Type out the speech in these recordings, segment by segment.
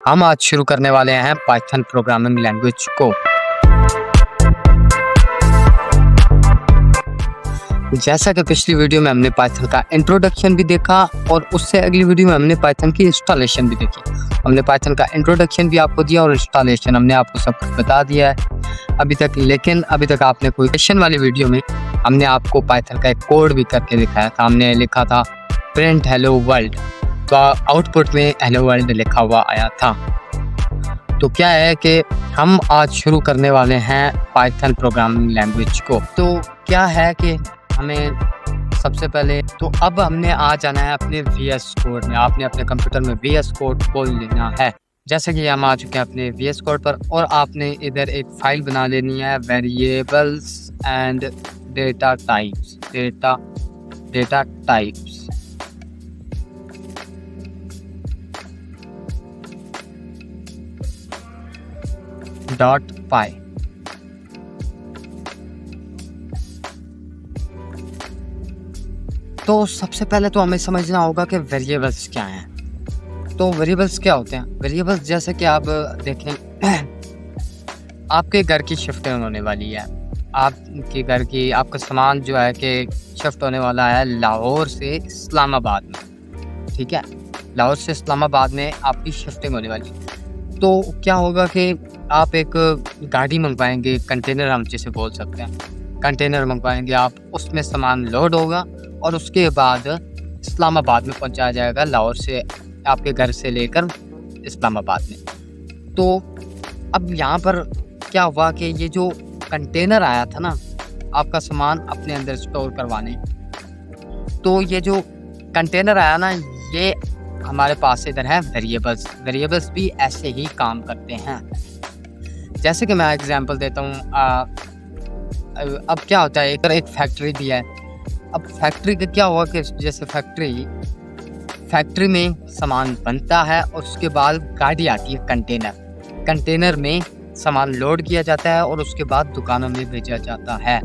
हम आज शुरू करने वाले हैं पाइथन प्रोग्रामिंग लैंग्वेज को। जैसा कि पिछली वीडियो में हमने पाइथन का इंट्रोडक्शन भी देखा और उससे अगली वीडियो में हमने पाइथन की इंस्टॉलेशन भी देखी। हमने पाइथन का इंट्रोडक्शन भी आपको दिया और इंस्टॉलेशन हमने आपको सब कुछ बता दिया है अभी तक। लेकिन अभी तक आपने कोई क्वेश्चन वाली वीडियो में हमने आपको पाइथन का एक कोड भी करके दिखाया था। हमने लिखा था प्रिंट हेलो वर्ल्ड, तो आउटपुट में हेलो वर्ल्ड लिखा हुआ आया था। तो क्या है कि हम आज शुरू करने वाले हैं पाइथन प्रोग्रामिंग लैंग्वेज को। तो क्या है कि हमें सबसे पहले तो अब हमने आ जाना है अपने VS कोड में। आपने अपने कंप्यूटर में VS कोड खोल लेना है। जैसे कि हम आ चुके हैं अपने VS कोड पर और आपने इधर एक फाइल बना लेनी है variables and data types .py। तो सबसे पहले तो हमें समझना होगा कि वेरिएबल्स क्या हैं। तो वेरिएबल्स क्या होते हैं? वेरिएबल्स जैसे कि आप देखें आपके घर की शिफ्टिंग होने वाली है। आपके घर की आपका सामान जो है कि शिफ्ट होने वाला है लाहौर से इस्लामाबाद में, ठीक है। लाहौर से इस्लामाबाद में आपकी शिफ्टिंग होने वाली है। तो क्या होगा कि आप एक गाड़ी मंगवाएंगे, कंटेनर हम जिसे बोल सकते हैं, कंटेनर मंगवाएंगे आप, उसमें सामान लोड होगा और उसके बाद इस्लामाबाद में पहुंचाया जाएगा, लाहौर से आपके घर से लेकर इस्लामाबाद में। तो अब यहाँ पर क्या हुआ कि ये जो कंटेनर आया था ना आपका सामान अपने अंदर स्टोर करवाने, तो ये जो कंटेनर आया ना ये हमारे पास इधर है वेरिएबल्स भी ऐसे ही काम करते हैं। जैसे कि मैं एग्जांपल देता हूँ। अब क्या होता है, एक फैक्ट्री भी है। अब फैक्ट्री का क्या हुआ कि जैसे फैक्ट्री में सामान बनता है और उसके बाद गाड़ी आती है कंटेनर में सामान लोड किया जाता है और उसके बाद दुकानों में भेजा जाता है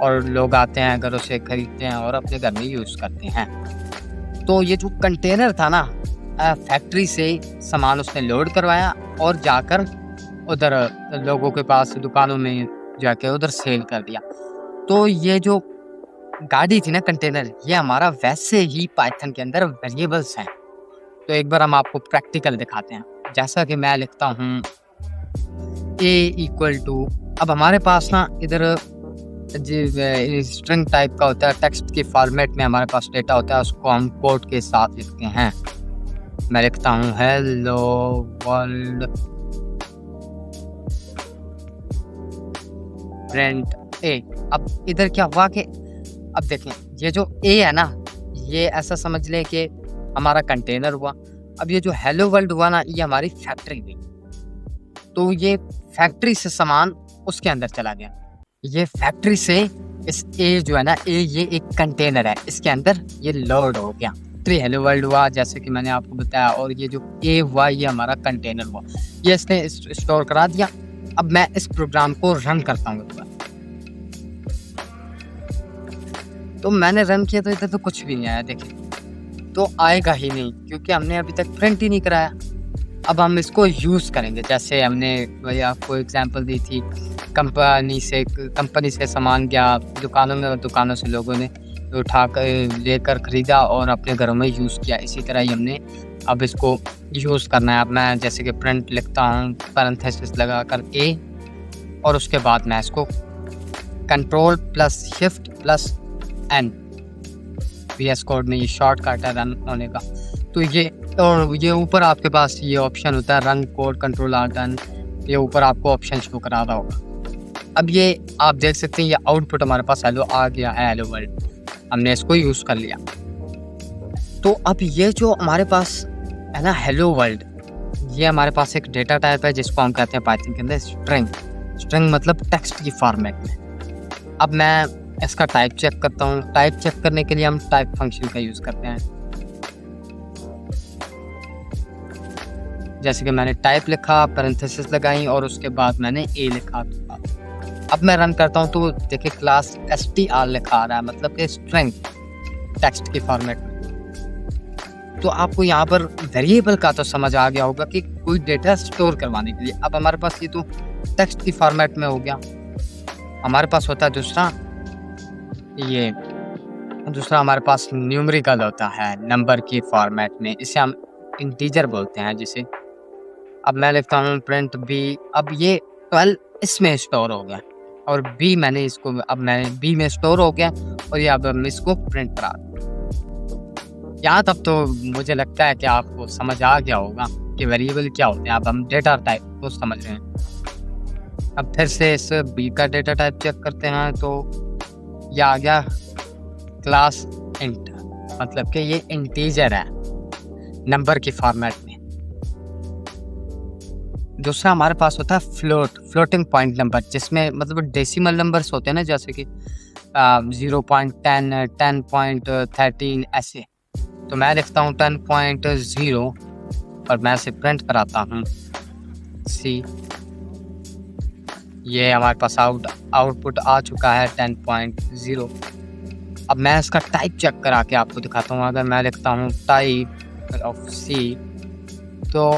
और लोग आते हैं, घरों से खरीदते हैं और अपने घर में यूज़ करते हैं। तो ये जो कंटेनर था ना फैक्ट्री से सामान उसने लोड करवाया और जाकर उधर लोगों के पास दुकानों में जाके उधर सेल कर दिया। तो ये जो गाड़ी थी ना कंटेनर, ये हमारा वैसे ही पाइथन के अंदर वेरिएबल्स हैं। तो एक बार हम आपको प्रैक्टिकल दिखाते हैं। जैसा कि मैं लिखता हूँ A=, अब हमारे पास ना इधर स्ट्रिंग टाइप का होता है, टेक्स्ट के फॉर्मेट में हमारे पास डेटा होता है, उसको हम कोड के साथ लिखते हैं। मैं लिखता हूँ हेलो वर्ल्ड प्रिंट A। अब इधर क्या हुआ कि अब देखें ये जो A है ना ये ऐसा समझ लें कि हमारा कंटेनर हुआ। अब ये जो हेलो वर्ल्ड हुआ ना ये हमारी फैक्ट्री हुई। तो ये फैक्ट्री से सामान उसके अंदर चला गया। ये फैक्ट्री से इस A जो है ना ये एक कंटेनर है, इसके अंदर ये लोड हो गया। तो हेलो वर्ल्ड हुआ जैसे कि मैंने आपको बताया, और ये जो A हुआ ये हमारा कंटेनर हुआ, ये इसने स्टोर करा दिया। अब मैं इस प्रोग्राम को रन करता हूँ। तो मैंने रन किया तो इधर तो कुछ भी नहीं आया, देखिए तो आएगा ही नहीं क्योंकि हमने अभी तक प्रिंट ही नहीं कराया। अब हम इसको यूज़ करेंगे। जैसे हमने वही आपको एग्जांपल दी थी, कंपनी से सामान गया दुकानों में और दुकानों से लोगों ने उठा कर लेकर ख़रीदा और अपने घरों में यूज़ किया। इसी तरह ही हमने अब इसको यूज़ करना है। अब मैं जैसे कि प्रिंट लिखता हूँ पैरेंथेसिस लगा कर A और उसके बाद मैं इसको Ctrl+Shift+N, VS कोड में ये शॉर्टकट है रन होने का। तो ये ऊपर आपके पास ये ऑप्शन होता है रन कोड Ctrl+N, ये ऊपर आपको ऑप्शन शो करा रहा होगा। अब ये आप देख सकते हैं ये आउटपुट हमारे पास हेलो आ गया है, हेलो वर्ल्ड। हमने इसको यूज़ कर लिया। तो अब ये जो हमारे पास है ना हेलो वर्ल्ड, ये हमारे पास एक डेटा टाइप है जिसको हम कहते हैं पाइथन के अंदर स्ट्रिंग मतलब टेक्स्ट की फॉर्मेट में। अब मैं इसका टाइप चेक करता हूँ। टाइप चेक करने के लिए हम टाइप फंक्शन का यूज़ करते हैं। जैसे कि मैंने टाइप लिखा, पैरेंथेसिस लगाई और उसके बाद मैंने A लिखा। अब मैं रन करता हूँ तो देखिए क्लास str लिखा आ रहा है, मतलब कि स्ट्रिंग टेक्स्ट के फॉर्मेट में। तो आपको यहाँ पर वेरिएबल का तो समझ आ गया होगा कि कोई डेटा स्टोर करवाने के लिए। अब हमारे पास ये तो टेक्स्ट की फॉर्मेट में हो गया। हमारे पास होता है दूसरा हमारे पास न्यूमेरिकल होता है नंबर की फॉर्मेट में, इसे हम इंटीजर बोलते हैं जिसे। अब मैं लिखता हूँ प्रिंट बी। अब ये 12 इसमें स्टोर हो गया और बी मैंने बी में स्टोर हो गया और ये अब हम इसको प्रिंट करा। यहाँ तक तो मुझे लगता है कि आपको समझ आ गया होगा कि वेरिएबल क्या होते हैं। अब हम डेटा टाइप को समझ रहे हैं। अब फिर से इस बी का डेटा टाइप चेक करते हैं तो ये आ गया क्लास इंट, मतलब कि ये इंटीजर है नंबर की फॉर्मेट में। दूसरा हमारे पास होता है फ्लोटिंग पॉइंट नंबर, जिसमें मतलब डेसिमल नंबर्स होते हैं ना, जैसे कि 0.10, 10.13 ऐसे। तो मैं लिखता हूँ 10.0 और मैं इसे प्रिंट कराता हूँ सी। ये हमारे पास आउटपुट आ चुका है 10.0। अब मैं इसका टाइप चेक करा के आपको दिखाता हूँ। अगर मैं लिखता हूँ टाइप ऑफ सी तो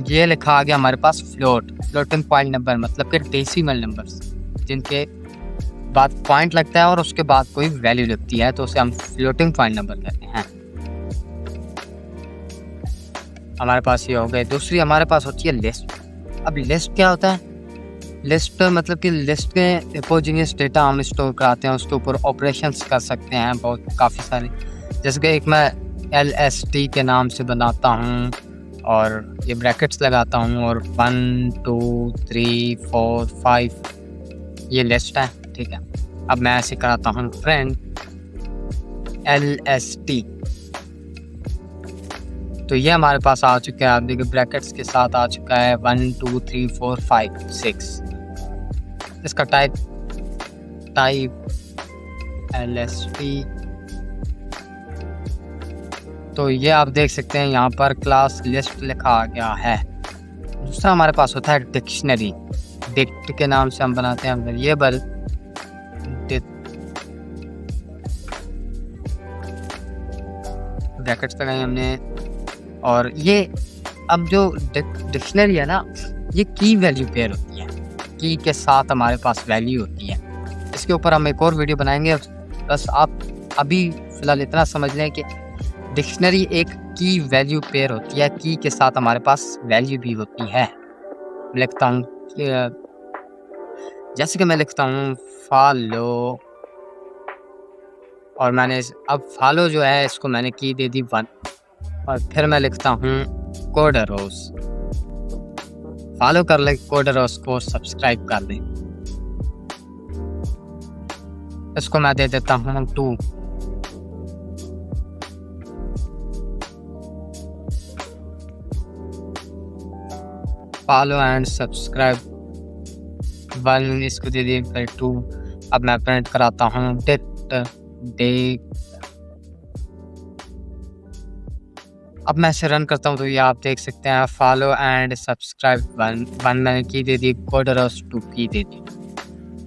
ये लिखा आ गया हमारे पास फ्लोटिंग पॉइंट नंबर, मतलब कि डेसिमल नंबर्स जिनके बाद पॉइंट लगता है और उसके बाद कोई वैल्यू लगती है, तो उसे हम फ्लोटिंग पॉइंट नंबर कहते हैं। हमारे पास ये हो गए। दूसरी हमारे पास होती है लिस्ट। अब लिस्ट क्या होता है? लिस्ट मतलब कि लिस्ट के हेटेरोजेनियस डेटा हम स्टोर कराते हैं, उसके ऊपर ऑपरेशंस कर सकते हैं काफ़ी सारे। जैसे कि एक मैं LST के नाम से बनाता हूँ और ये ब्रैकेट्स लगाता हूँ और 1 2 3 4 5 ये लिस्ट है, ठीक है। अब मैं ऐसे कराता हूँ प्रिंट LST, तो ये हमारे पास आ चुका है। आप देखिए ब्रैकेट्स के साथ आ चुका है 1 2 3 4 5 6। इसका टाइप LST, तो ये आप देख सकते हैं यहाँ पर क्लास लिस्ट लिखा आ गया है। दूसरा हमारे पास होता है डिक्शनरी। डिक्ट के नाम से हम बनाते हैं वेरिएबल ब्रैकेट्स लगाए हमने। और ये अब जो डिक्शनरी है ना, ये की वैल्यू पेयर होती है, की के साथ हमारे पास वैल्यू होती है। इसके ऊपर हम एक और वीडियो बनाएंगे। बस आप अभी फ़िलहाल इतना समझ लें कि डिक्शनरी एक की वैल्यू पेयर होती है, की के साथ हमारे पास वैल्यू भी होती है। लिखता हूँ जैसे कि मैं लिखता हूँ फॉलो, और मैंने अब फॉलो जो है इसको मैंने की दे दी 1, और फिर मैं लिखता हूँ कोडरोस। फॉलो कर ले कोडरोस को, सब्सक्राइब कर दें। इसको मैं दे देता हूँ 2। फॉलो एंड सब्सक्राइब 1, इसको दे दिए फिर 2। अब मैं प्रिंट कराता हूँ डे। अब मैं इसे रन करता हूँ तो ये आप देख सकते हैं फॉलो एंड सब्सक्राइब 1 मैंने की दे दी, कोडरोस 2 की दे दी।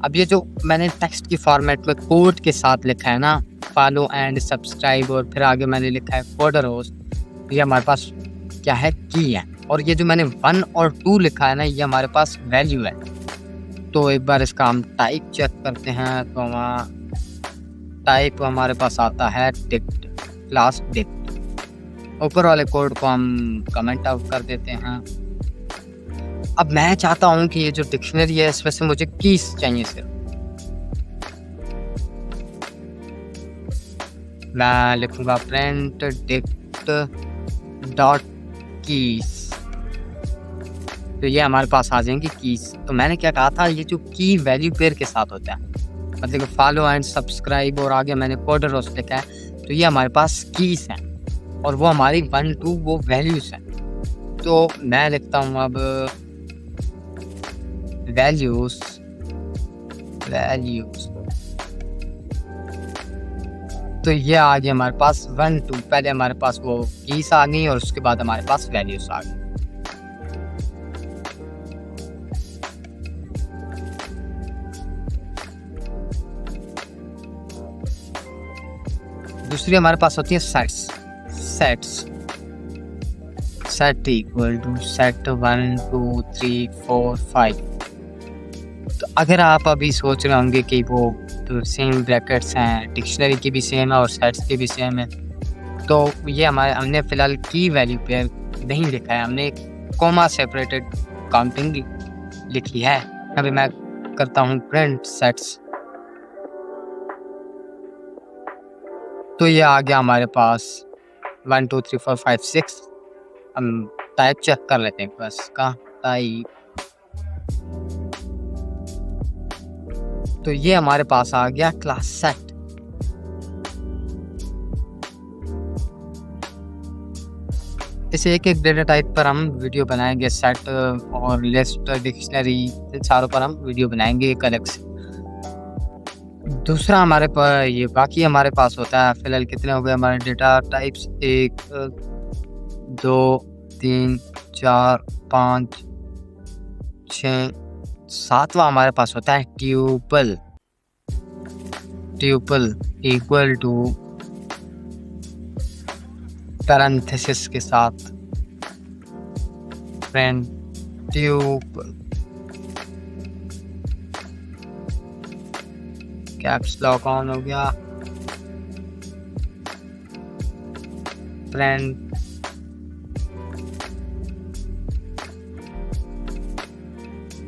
अब ये जो मैंने टेक्स्ट की फॉर्मेट में कोड के साथ लिखा है ना, फॉलो एंड सब्सक्राइब, और फिर आगे मैंने लिखा है कोडरोस, ये हमारे पास क्या है, की है। और ये जो मैंने 1 और 2 लिखा है ना, ये हमारे पास वैल्यू है। तो एक बार इसका हम टाइप चेक करते हैं। तो वहाँ टाइप हमारे पास आता है डिक्ट, क्लास डिक्ट। ऊपर वाले कोड को हम कमेंट आउट कर देते हैं। अब मैं चाहता हूँ कि ये जो डिक्शनरी है इसमें से मुझे कीज चाहिए सिर्फ। मैं लिखूंगा प्रिंट डिक्ट डॉट कीज, तो ये हमारे पास आ जाएंगी कीज। तो मैंने क्या कहा था, ये जो की वैल्यू पेयर के साथ होता है, मतलब फॉलो एंड सब्सक्राइब और आगे मैंने कोडरोस लिखा है, तो ये हमारे पास कीज हैं और वो हमारी 1 2 वो वैल्यूज हैं। तो मैं लिखता हूँ अब वैल्यूज, तो ये आ गया हमारे पास 1 2। पहले हमारे पास वो कीज आ गई और उसके बाद हमारे पास वैल्यूज आ गई। दूसरी हमारे पास होती है sets. Set equal to set 1 2 3 4 5। तो अगर आप अभी सोच रहे होंगे कि वो तो सेम ब्रैकेट्स हैं, डिक्शनरी की भी सेम है और सेट्स की भी सेम है, तो ये हमने फ़िलहाल की वैल्यू पेयर नहीं लिखा है, हमने कॉमा सेपरेटेड काउंटिंग लिखी है। अभी मैं करता हूँ प्रिंट सेट्स, तो ये आ गया हमारे पास 1 2 3 4 5 6। हम टाइप चेक कर लेते हैं बस का टाइप। तो ये हमारे पास आ गया क्लास सेट। इस एक एक डेटा टाइप पर हम वीडियो बनाएंगे, सेट और लिस्ट, डिक्शनरी, चारों पर हम वीडियो बनाएंगे एक अलग से। दूसरा हमारे पास ये बाकी हमारे पास होता है, फिलहाल कितने हो गए हमारे डेटा टाइप्स, 1 2 3 4 5 6 7वां हमारे पास होता है tuple. Tuple equal to parenthesis के साथ print tuple, caps lock on हो गया, प्रिंट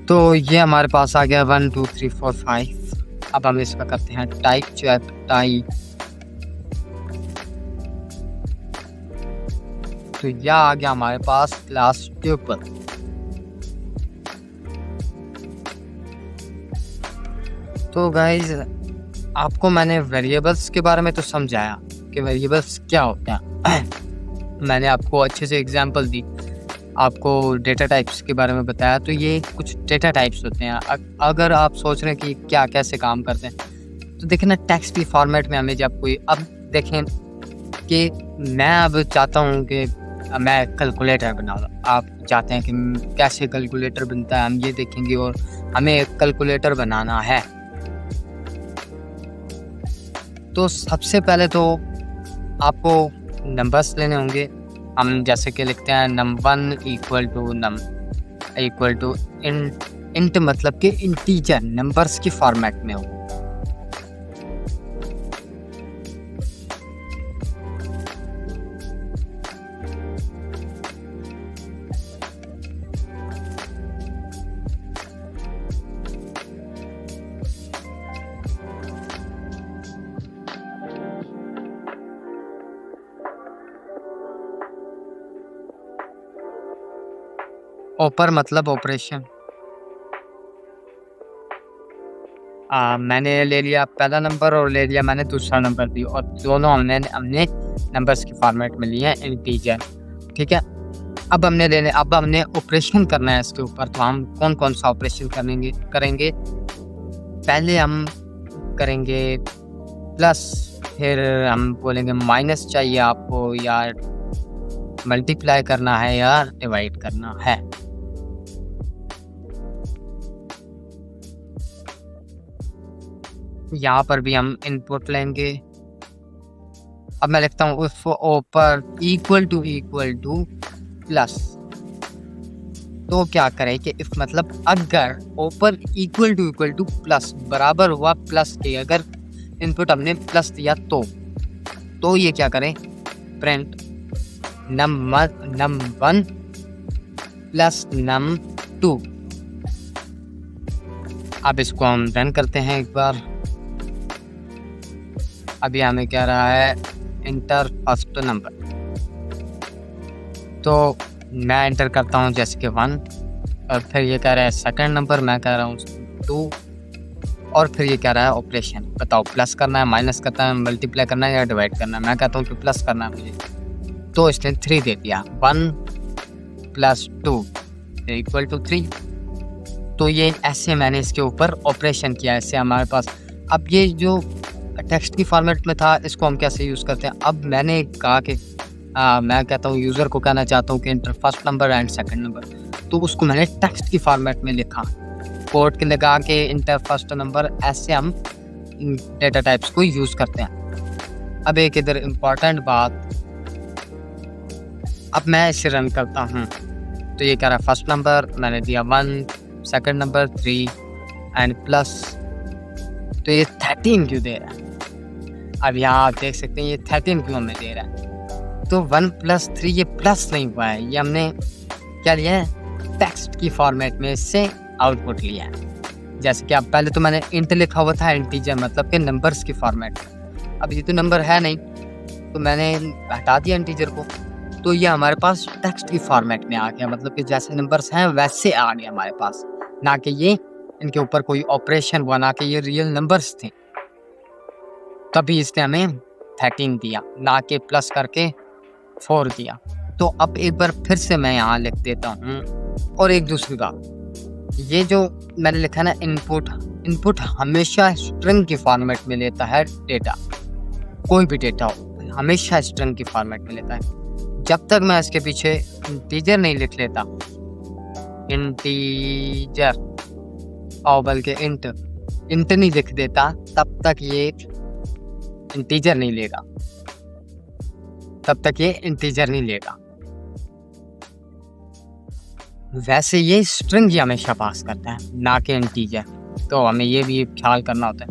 तो ये हमारे पास आ गया 1 2 3 4 5। अब हम इसका करते हैं टाइप चेक। टाइप तो यह आ गया हमारे पास क्लास ट्यूपल। तो गाइज आपको मैंने वेरिएबल्स के बारे में तो समझाया कि वेरिएबल्स क्या होते हैं मैंने आपको अच्छे से एग्जांपल दी, आपको डेटा टाइप्स के बारे में बताया। तो ये कुछ डेटा टाइप्स होते हैं। अगर आप सोच रहे हैं कि क्या कैसे काम करते हैं, तो देखें ना टेक्स्ट की फॉर्मेट में हमें जब कोई, अब देखें कि मैं अब चाहता हूँ कि मैं कैलकुलेटर बना रहा हूँ, आप चाहते हैं कि कैसे कैलकुलेटर बनता है, हम ये देखेंगे और हमें एक कैलकुलेटर बनाना है। तो सबसे पहले तो आपको नंबर्स लेने होंगे। हम जैसे कि लिखते हैं num1 इक्वल टू इंट मतलब कि इंटीजर नंबर्स की फॉर्मेट में हो। ऑपर मतलब ऑपरेशन। मैंने ले लिया पहला नंबर और ले लिया मैंने दूसरा नंबर भी, और दोनों हमने नंबर्स की फॉर्मेट में लिए हैं इंटीजर। ठीक है, अब हमने ऑपरेशन करना है इसके ऊपर। तो हम कौन कौन सा ऑपरेशन करेंगे। पहले हम करेंगे प्लस, फिर हम बोलेंगे माइनस चाहिए आपको, या मल्टीप्लाई करना है या डिवाइड करना है। यहाँ पर भी हम इनपुट लेंगे। अब मैं लिखता हूँ इफ ऑपर इक्वल टू प्लस। तो क्या करें कि इफ मतलब अगर ऑपर इक्वल टू प्लस बराबर हुआ प्लस के, अगर इनपुट हमने प्लस दिया तो ये क्या करें, प्रिंट num1 प्लस num2। अब इसको हम रन करते हैं एक बार। अभी हमें कह रहा है इंटर फर्स्ट नंबर, तो मैं इंटर करता हूँ जैसे कि 1, और फिर ये कह रहा है सेकंड नंबर, मैं कह रहा हूँ 2, और फिर ये कह रहा है ऑपरेशन, बताओ प्लस करना है, माइनस करना है, मल्टीप्लाई करना है या डिवाइड करना है। मैं कहता हूँ कि प्लस करना है मुझे, तो इसने 3 दे दिया। 1 + 2 इक्वल टू 3। तो ये ऐसे मैंने इसके ऊपर ऑपरेशन किया। ऐसे हमारे पास अब ये जो टेक्स्ट की फॉर्मेट में था, इसको हम कैसे यूज़ करते हैं। अब मैंने कहा कि मैं कहता हूँ यूज़र को कहना चाहता हूँ कि inter first number and second number, तो उसको मैंने टेक्स्ट की फॉर्मेट में लिखा, कोड के लगा के इंटर फर्स्ट नंबर। ऐसे हम डेटा टाइप्स को यूज़ करते हैं। अब एक इधर इम्पॉर्टेंट बात, अब मैं इसे रन करता हूँ तो ये कह रहा है फर्स्ट नंबर मैंने दिया 1, सेकंड नंबर 3 एंड प्लस, तो ये 13 क्यों दे रहा है। अब यहाँ आप देख सकते हैं ये 13 क्यों हमें दे रहा है। तो 1 + 3 ये प्लस नहीं हुआ है, ये हमने क्या लिया है टेक्स्ट की फॉर्मेट में इससे आउटपुट लिया है। जैसे कि अब पहले तो मैंने इंट लिखा हुआ था इंटीजर मतलब कि नंबर्स की फॉर्मेट, अब ये तो नंबर है नहीं तो मैंने हटा दिया इंटीजर को, तो ये हमारे पास टेक्स्ट की फॉर्मेट में आ गया, मतलब कि जैसे नंबर्स हैं वैसे आ गया हमारे पास, ना कि ये इनके ऊपर कोई ऑपरेशन हुआ, ना कि ये रियल नंबर्स थे। तभी इसने हमें 13 दिया, ना कि प्लस करके 4 दिया। तो अब एक बार फिर से मैं यहाँ लिख देता हूँ। और एक दूसरी बात, ये जो मैंने लिखा ना इनपुट हमेशा स्ट्रिंग की फॉर्मेट में लेता है डेटा, कोई भी डेटा हो हमेशा स्ट्रिंग की फॉर्मेट में लेता है। जब तक मैं इसके पीछे इंटीजर नहीं लिख लेता, इंटीजर और बल्कि इंट नहीं लिख देता, तब तक ये इंटीजर नहीं लेगा, वैसे ये स्ट्रिंग ही हमेशा पास करता है, ना कि इंटीजर, तो हमें ये भी ख्याल करना होता है।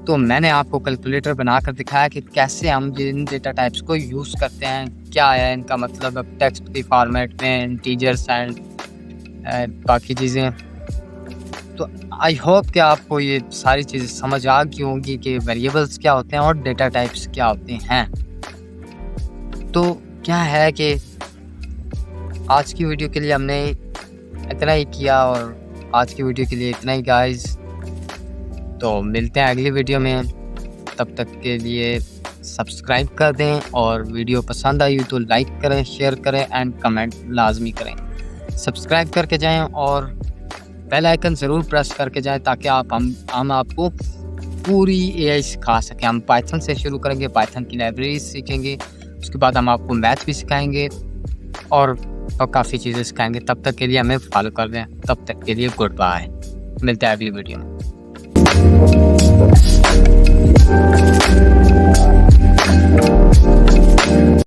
तो मैंने आपको कैलकुलेटर बनाकर दिखाया कि कैसे हम इन डेटा टाइप्स को यूज़ करते हैं, क्या है इनका मतलब अब टेक्स्ट की फॉर्मेट में, इंटीजर्स एंड बाकी चीज़ें। तो आई होप कि आपको ये सारी चीज़ें समझ आ गई होंगी कि वेरिएबल्स क्या होते हैं और डेटा टाइप्स क्या होते हैं। तो क्या है कि आज की वीडियो के लिए हमने इतना ही किया, और आज की वीडियो के लिए इतना ही गाइस। तो मिलते हैं अगली वीडियो में, तब तक के लिए सब्सक्राइब कर दें, और वीडियो पसंद आई तो लाइक करें, शेयर करें एंड कमेंट लाजमी करें। सब्सक्राइब करके जाएं और बेल आइकन ज़रूर प्रेस करके जाएं, ताकि हम आपको पूरी एआई सिखा सकें। हम पाइथन से शुरू करेंगे, पाइथन की लाइब्रेरी सीखेंगे, उसके बाद हम आपको मैथ भी सिखाएंगे और काफ़ी चीज़ें सिखाएंगे। तब तक के लिए हमें फॉलो कर दें, तब तक के लिए गुड बाय, मिलते हैं अगली वीडियो में।